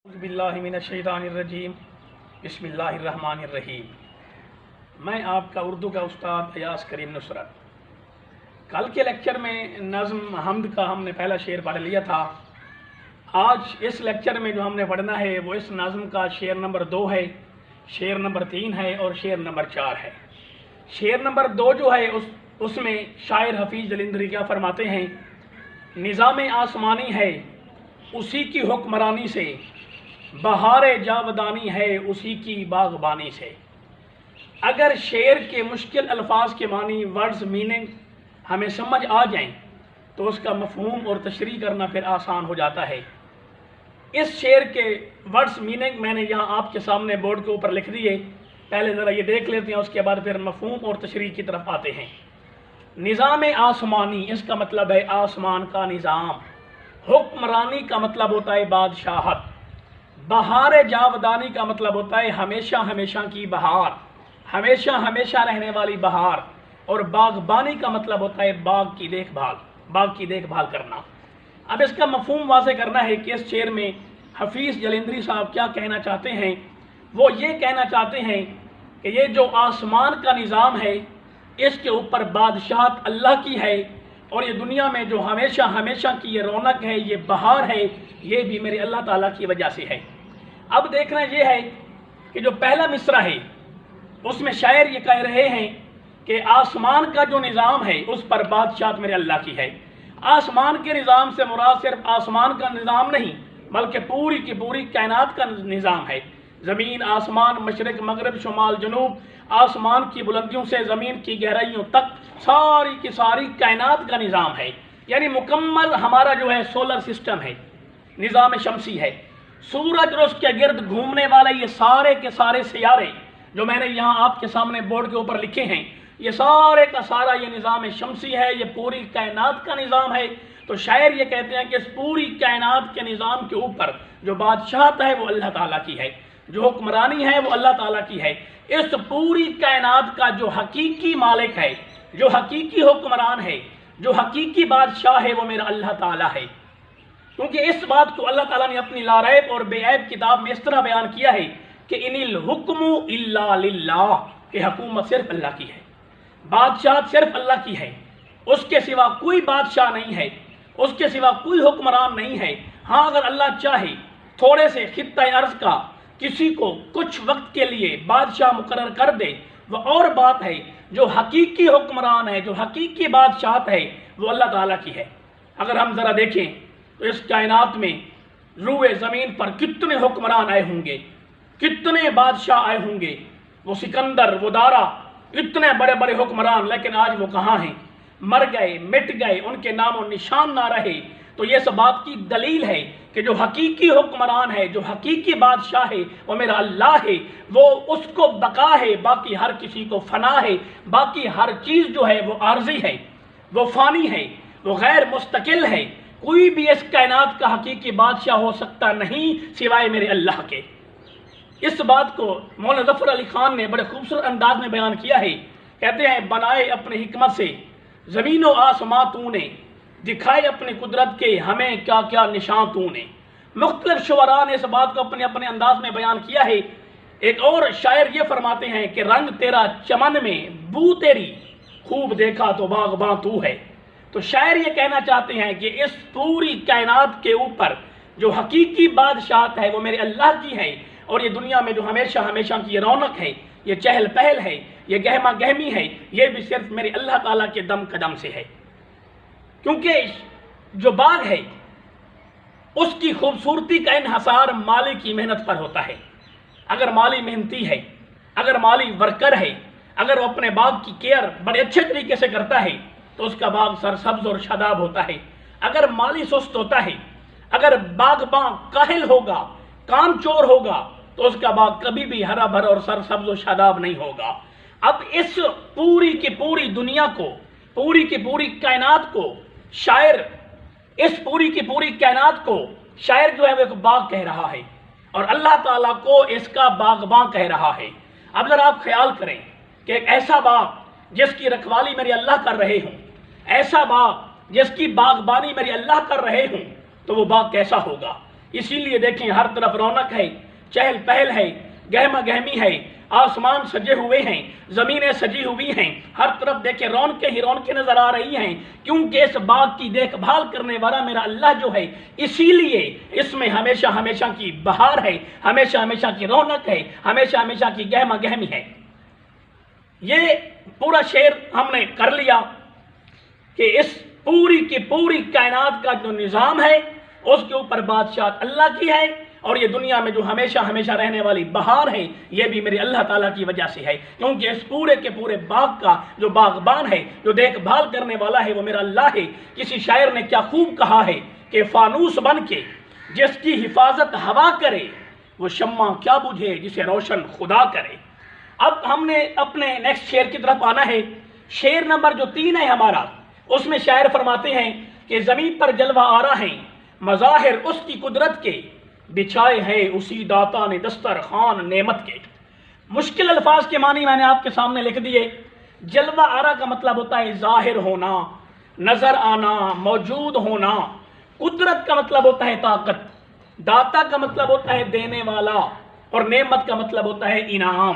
باللہ من الشیطان الرجیم بسم اللہ الرحمن الرحیم۔ میں آپ کا اردو کا استاد ایاز کریم نصرت۔ کل کے لیکچر میں نظم حمد کا ہم نے پہلا شعر پڑھ لیا تھا۔ آج اس لیکچر میں جو ہم نے پڑھنا ہے وہ اس نظم کا شعر نمبر 2 ہے، شعر نمبر 3 ہے اور شعر نمبر 4 ہے۔ شعر نمبر 2 جو ہے اس میں شاعر حفیظ جلندری کیا فرماتے ہیں؟ نظام آسمانی ہے اسی کی حکمرانی سے، بہار جاودانی ہے اسی کی باغبانی سے۔ اگر شعر کے مشکل الفاظ کے معنی ورڈز میننگ ہمیں سمجھ آ جائیں تو اس کا مفہوم اور تشریح کرنا پھر آسان ہو جاتا ہے۔ اس شعر کے ورڈز میننگ میں نے یہاں آپ کے سامنے بورڈ کے اوپر لکھ دیے، پہلے ذرا یہ دیکھ لیتے ہیں، اس کے بعد پھر مفہوم اور تشریح کی طرف آتے ہیں۔ نظام آسمانی، اس کا مطلب ہے آسمان کا نظام۔ حکمرانی کا مطلب ہوتا ہے بادشاہت۔ بہار جاودانی کا مطلب ہوتا ہے ہمیشہ ہمیشہ کی بہار، ہمیشہ ہمیشہ رہنے والی بہار۔ اور باغبانی کا مطلب ہوتا ہے باغ کی دیکھ بھال کرنا۔ اب اس کا مفہوم واضح کرنا ہے کہ اس شعر میں حفیظ جلندری صاحب کیا کہنا چاہتے ہیں۔ وہ یہ کہنا چاہتے ہیں کہ یہ جو آسمان کا نظام ہے اس کے اوپر بادشاہت اللہ کی ہے، اور یہ دنیا میں جو ہمیشہ ہمیشہ کی یہ رونق ہے، یہ بہار ہے، یہ بھی میرے اللہ تعالیٰ کی وجہ سے ہے۔ اب دیکھنا یہ ہے کہ جو پہلا مصرع ہے اس میں شاعر یہ کہہ رہے ہیں کہ آسمان کا جو نظام ہے اس پر بادشاہت میرے اللہ کی ہے۔ آسمان کے نظام سے مراد صرف آسمان کا نظام نہیں بلکہ پوری کی پوری کائنات کا نظام ہے۔ زمین، آسمان، مشرق، مغرب، شمال، جنوب، آسمان کی بلندیوں سے زمین کی گہرائیوں تک ساری کی ساری کائنات کا نظام ہے۔ یعنی مکمل ہمارا جو ہے سولر سسٹم ہے، نظام شمسی ہے۔ سورج اور اس کے گرد گھومنے والے یہ سارے کے سارے سیارے جو میں نے یہاں آپ کے سامنے بورڈ کے اوپر لکھے ہیں، یہ سارے کا سارا یہ نظام شمسی ہے، یہ پوری کائنات کا نظام ہے۔ تو شاعر یہ کہتے ہیں کہ اس پوری کائنات کے نظام کے اوپر جو بادشاہت ہے وہ اللہ تعالیٰ کی ہے، جو حکمرانی ہے وہ اللہ تعالیٰ کی ہے۔ اس پوری کائنات کا جو حقیقی مالک ہے، جو حقیقی حکمران ہے، جو حقیقی بادشاہ ہے وہ میرا اللہ تعالیٰ ہے۔ کیونکہ اس بات کو اللہ تعالیٰ نے اپنی لاریب اور بے عیب کتاب میں اس طرح بیان کیا ہے کہ ان الحکم الا للہ، کہ حکومت صرف اللہ کی ہے، بادشاہت صرف اللہ کی ہے، اس کے سوا کوئی بادشاہ نہیں ہے، اس کے سوا کوئی حکمران نہیں ہے۔ ہاں اگر اللہ چاہے تھوڑے سے خطہ ارض کا کسی کو کچھ وقت کے لیے بادشاہ مقرر کر دے وہ اور بات ہے، جو حقیقی حکمران ہے، جو حقیقی بادشاہت ہے وہ اللہ تعالیٰ کی ہے۔ اگر ہم ذرا دیکھیں تو اس کائنات میں روئے زمین پر کتنے حکمران آئے ہوں گے، کتنے بادشاہ آئے ہوں گے، وہ سکندر، وہ دارا، اتنے بڑے بڑے حکمران، لیکن آج وہ کہاں ہیں؟ مر گئے، مٹ گئے، ان کے نام و نشان نہ رہے۔ تو یہ سب بات کی دلیل ہے کہ جو حقیقی حکمران ہے، جو حقیقی بادشاہ ہے وہ میرا اللہ ہے، وہ اس کو بقا ہے، باقی ہر کسی کو فنا ہے، باقی ہر چیز جو ہے وہ عارضی ہے، وہ فانی ہے، وہ غیر مستقل ہے۔ کوئی بھی اس کائنات کا حقیقی بادشاہ ہو سکتا نہیں سوائے میرے اللہ کے۔ اس بات کو مولانا ظفر علی خان نے بڑے خوبصورت انداز میں بیان کیا ہے۔ کہتے ہیں بنائے اپنی حکمت سے زمین و آسماں تو نے، دکھائے اپنی قدرت کے ہمیں کیا کیا نشان تو نے۔ مختلف شعراء نے اس بات کو اپنے اپنے انداز میں بیان کیا ہے۔ ایک اور شاعر یہ فرماتے ہیں کہ رنگ تیرا چمن میں، بو تیری خوب دیکھا تو باغباں تو ہے۔ تو شاعر یہ کہنا چاہتے ہیں کہ اس پوری کائنات کے اوپر جو حقیقی بادشاہت ہے وہ میرے اللہ کی ہے، اور یہ دنیا میں جو ہمیشہ ہمیشہ کی یہ رونق ہے، یہ چہل پہل ہے، یہ گہما گہمی ہے، یہ بھی صرف میرے اللہ تعالیٰ کے دم قدم سے ہے۔ کیونکہ جو باغ ہے اس کی خوبصورتی کا انحصار مالی کی محنت پر ہوتا ہے۔ اگر مالی محنتی ہے، اگر مالی ورکر ہے، اگر وہ اپنے باغ کی کیئر بڑے اچھے طریقے سے کرتا ہے تو اس کا باغ سرسبز اور شاداب ہوتا ہے۔ اگر مالی سست ہوتا ہے، اگر باغباں کاہل ہوگا، کام چور ہوگا تو اس کا باغ کبھی بھی ہرا بھرا اور سرسبز و شاداب نہیں ہوگا۔ اب اس پوری کی پوری دنیا کو، پوری کی پوری کائنات کو شاعر، اس پوری کی پوری کائنات کو شاعر جو ہے وہ ایک باغ کہہ رہا ہے، اور اللہ تعالیٰ کو اس کا باغباں کہہ رہا ہے۔ اب ذرا آپ خیال کریں کہ ایک ایسا باغ جس کی رکھوالی میرے اللہ کر رہے ہوں، ایسا باغ جس کی باغبانی میرے اللہ کر رہے ہوں، تو وہ باغ کیسا ہوگا؟ اسی لیے دیکھیں ہر طرف رونق ہے، چہل پہل ہے، گہما گہمی ہے، آسمان سجے ہوئے ہیں، زمینیں سجی ہوئی ہیں، ہر طرف دیکھیں رونقیں ہی رونقیں نظر آ رہی ہیں، کیونکہ اس باغ کی دیکھ بھال کرنے والا میرا اللہ جو ہے، اسی لیے اس میں ہمیشہ ہمیشہ کی بہار ہے، ہمیشہ ہمیشہ کی رونق ہے، ہمیشہ ہمیشہ کی گہما گہمی ہے۔ یہ پورا شعر ہم نے کر لیا کہ اس پوری کی پوری کائنات کا جو نظام ہے اس کے اوپر بادشاہت اللہ کی ہے، اور یہ دنیا میں جو ہمیشہ ہمیشہ رہنے والی بہار ہے یہ بھی میرے اللہ تعالیٰ کی وجہ سے ہے، کیونکہ اس پورے کے پورے باغ کا جو باغبان ہے، جو دیکھ بھال کرنے والا ہے وہ میرا اللہ ہے۔ کسی شاعر نے کیا خوب کہا ہے کہ فانوس بن کے جس کی حفاظت ہوا کرے، وہ شمع کیا بجھے جسے روشن خدا کرے۔ اب ہم نے اپنے نیکسٹ شعر کی طرف آنا ہے۔ شعر نمبر جو 3 ہے ہمارا، اس میں شاعر فرماتے ہیں کہ زمین پر جلوہ آرا ہیں مظاہر اس کی قدرت کے، بچھائے ہیں اسی داتا نے دسترخوان نعمت کے۔ مشکل الفاظ کے معنی میں نے آپ کے سامنے لکھ دیے۔ جلوہ آرا کا مطلب ہوتا ہے ظاہر ہونا، نظر آنا، موجود ہونا۔ قدرت کا مطلب ہوتا ہے طاقت، داتا کا مطلب ہوتا ہے دینے والا، اور نعمت کا مطلب ہوتا ہے انعام۔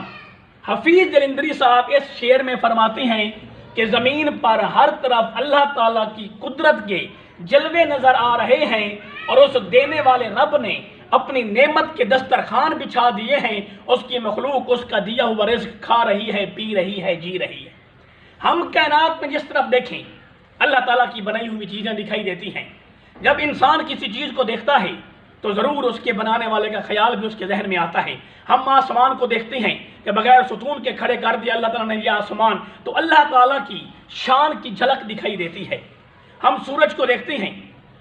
حفیظ جلندری صاحب اس شعر میں فرماتے ہیں کہ زمین پر ہر طرف اللہ تعالیٰ کی قدرت کے جلوے نظر آ رہے ہیں، اور اس دینے والے رب نے اپنی نعمت کے دسترخوان بچھا دیے ہیں، اس کی مخلوق اس کا دیا ہوا رزق کھا رہی ہے، پی رہی ہے، جی رہی ہے۔ ہم کائنات میں جس طرف دیکھیں اللہ تعالیٰ کی بنائی ہوئی چیزیں دکھائی دیتی ہیں۔ جب انسان کسی چیز کو دیکھتا ہے تو ضرور اس کے بنانے والے کا خیال بھی اس کے ذہن میں آتا ہے۔ ہم آسمان کو دیکھتے ہیں کہ بغیر ستون کے کھڑے کر دیا اللہ تعالیٰ نے یہ آسمان، تو اللہ تعالیٰ کی شان کی جھلک دکھائی دیتی ہے۔ ہم سورج کو دیکھتے ہیں،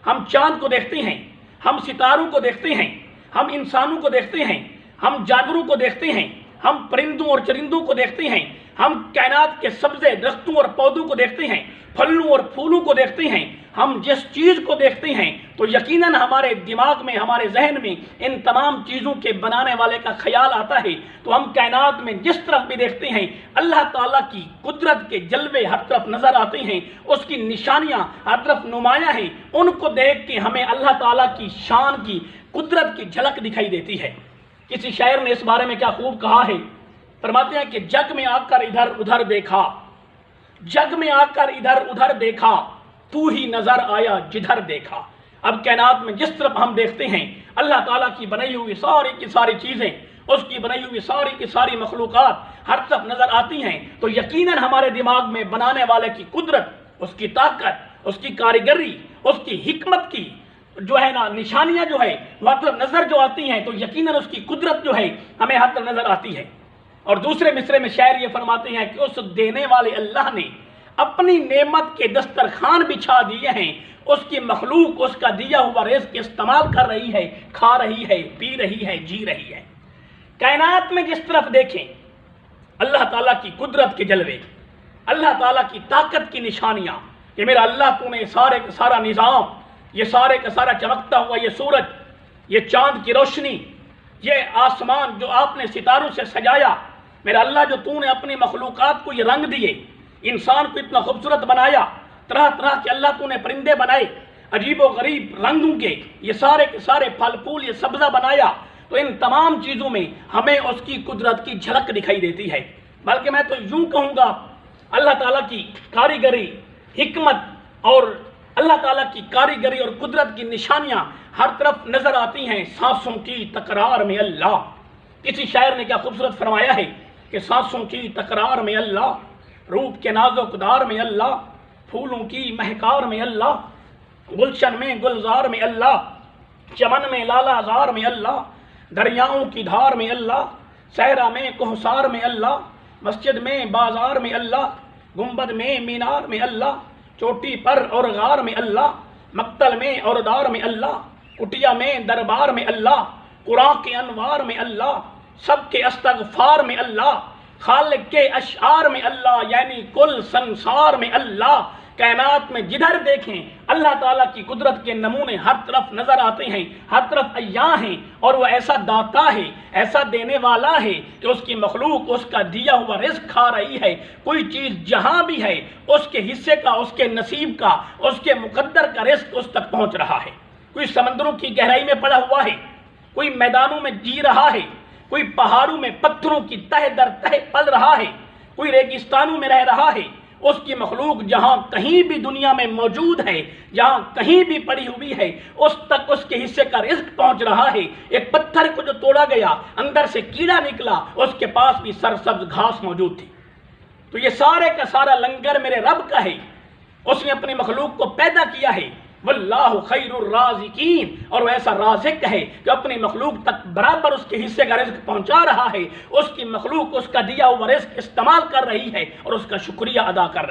ہم چاند کو دیکھتے ہیں، ہم ستاروں کو دیکھتے ہیں، ہم انسانوں کو دیکھتے ہیں، ہم جانوروں کو دیکھتے ہیں، ہم پرندوں اور چرندوں کو دیکھتے ہیں، ہم کائنات کے سبزے درختوں اور پودوں کو دیکھتے ہیں، پھلوں اور پھولوں کو دیکھتے ہیں۔ ہم جس چیز کو دیکھتے ہیں تو یقیناً ہمارے دماغ میں، ہمارے ذہن میں ان تمام چیزوں کے بنانے والے کا خیال آتا ہے۔ تو ہم کائنات میں جس طرف بھی دیکھتے ہیں اللہ تعالیٰ کی قدرت کے جلوے ہر طرف نظر آتے ہیں، اس کی نشانیاں ہر طرف نمایاں ہیں۔ ان کو دیکھ کے ہمیں اللہ تعالیٰ کی شان کی، قدرت کی جھلک دکھائی دیتی ہے۔ کسی شاعر نے اس بارے میں کیا خوب کہا ہے، فرماتے ہیں کہ جگ میں آ کر ادھر ادھر دیکھا، جگ میں آ کر ادھر ادھر دیکھا، تو ہی نظر آیا جدھر دیکھا۔ اب کائنات میں جس طرف ہم دیکھتے ہیں اللہ تعالیٰ کی بنائی ہوئی ساری کی ساری چیزیں، اس کی بنائی ہوئی ساری کی ساری مخلوقات ہر طرف نظر آتی ہیں، تو یقیناً ہمارے دماغ میں بنانے والے کی قدرت، اس کی طاقت، اس کی کاریگری، اس کی حکمت کی جو ہے نا نشانیاں جو ہے وہ ہر طرف نظر جو آتی ہیں، تو یقیناً اس کی قدرت جو ہے ہمیں ہر طرف نظر آتی ہے۔ اور دوسرے مصرے میں شاعر یہ فرماتے ہیں کہ اس دینے والے اللہ نے اپنی نعمت کے دسترخوان بچھا دیے ہیں، اس کی مخلوق اس کا دیا ہوا رزق استعمال کر رہی ہے، کھا رہی ہے، پی رہی ہے، جی رہی ہے۔ کائنات میں جس طرف دیکھیں اللہ تعالیٰ کی قدرت کے جلوے، اللہ تعالیٰ کی طاقت کی نشانیاں کہ میرا اللہ تو نے سارے کا سارا نظام، یہ سارے کا سارا چمکتا ہوا یہ سورج، یہ چاند کی روشنی، یہ آسمان جو آپ نے ستاروں سے سجایا، میرا اللہ جو تو نے اپنی مخلوقات کو یہ رنگ دیے، انسان کو اتنا خوبصورت بنایا، طرح طرح کے اللہ تو نے پرندے بنائے عجیب و غریب رنگوں کے، یہ سارے کے سارے پھل پھول، یہ سبزہ بنایا، تو ان تمام چیزوں میں ہمیں اس کی قدرت کی جھلک دکھائی دیتی ہے۔ بلکہ میں تو یوں کہوں گا اللہ تعالیٰ کی کاریگری، حکمت اور اللہ تعالیٰ کی کاریگری اور قدرت کی نشانیاں ہر طرف نظر آتی ہیں سانسوں کی تکرار میں اللہ۔ کسی شاعر نے کیا خوبصورت فرمایا ہے کہ سانسوں کی تکرار میں اللہ، روپ کے نازک دار میں اللہ، پھولوں کی مہکار میں اللہ، گلشن میں گلزار میں اللہ، چمن میں لالا زار میں اللہ، دریاؤں کی دھار میں اللہ، صحرا میں کوہسار میں اللہ، مسجد میں بازار میں اللہ، گنبد میں مینار میں اللہ، چوٹی پر اور غار میں اللہ، مقتل میں اور دار میں اللہ، کٹیا میں دربار میں اللہ، قرآن کے انوار میں اللہ، سب کے استغفار میں اللہ، خالق کے اشعار میں اللہ، یعنی کل سنسار میں اللہ۔ کائنات میں جدھر دیکھیں اللہ تعالیٰ کی قدرت کے نمونے ہر طرف نظر آتے ہیں، ہر طرف عیاں ہیں، اور وہ ایسا داتا ہے، ایسا دینے والا ہے کہ اس کی مخلوق اس کا دیا ہوا رزق کھا رہی ہے۔ کوئی چیز جہاں بھی ہے اس کے حصے کا، اس کے نصیب کا، اس کے مقدر کا رزق اس تک پہنچ رہا ہے۔ کوئی سمندروں کی گہرائی میں پڑا ہوا ہے، کوئی میدانوں میں جی رہا ہے، کوئی پہاڑوں میں پتھروں کی تہ در تہ پل رہا ہے، کوئی ریگستانوں میں رہ رہا ہے، اس کی مخلوق جہاں کہیں بھی دنیا میں موجود ہے، جہاں کہیں بھی پڑی ہوئی ہے، اس تک اس کے حصے کا رزق پہنچ رہا ہے۔ ایک پتھر کو جو توڑا گیا، اندر سے کیڑا نکلا، اس کے پاس بھی سرسبز گھاس موجود تھی۔ تو یہ سارے کا سارا لنگر میرے رب کا ہے، اس نے اپنی مخلوق کو پیدا کیا ہے۔ واللہ خیر الرازقین، اور وہ ایسا رازق ہے کہ اپنی مخلوق تک برابر اس کے حصے کا رزق پہنچا رہا ہے، اس کی مخلوق اس کا دیا ہوا رزق استعمال کر رہی ہے اور اس کا شکریہ ادا کر رہی ہے۔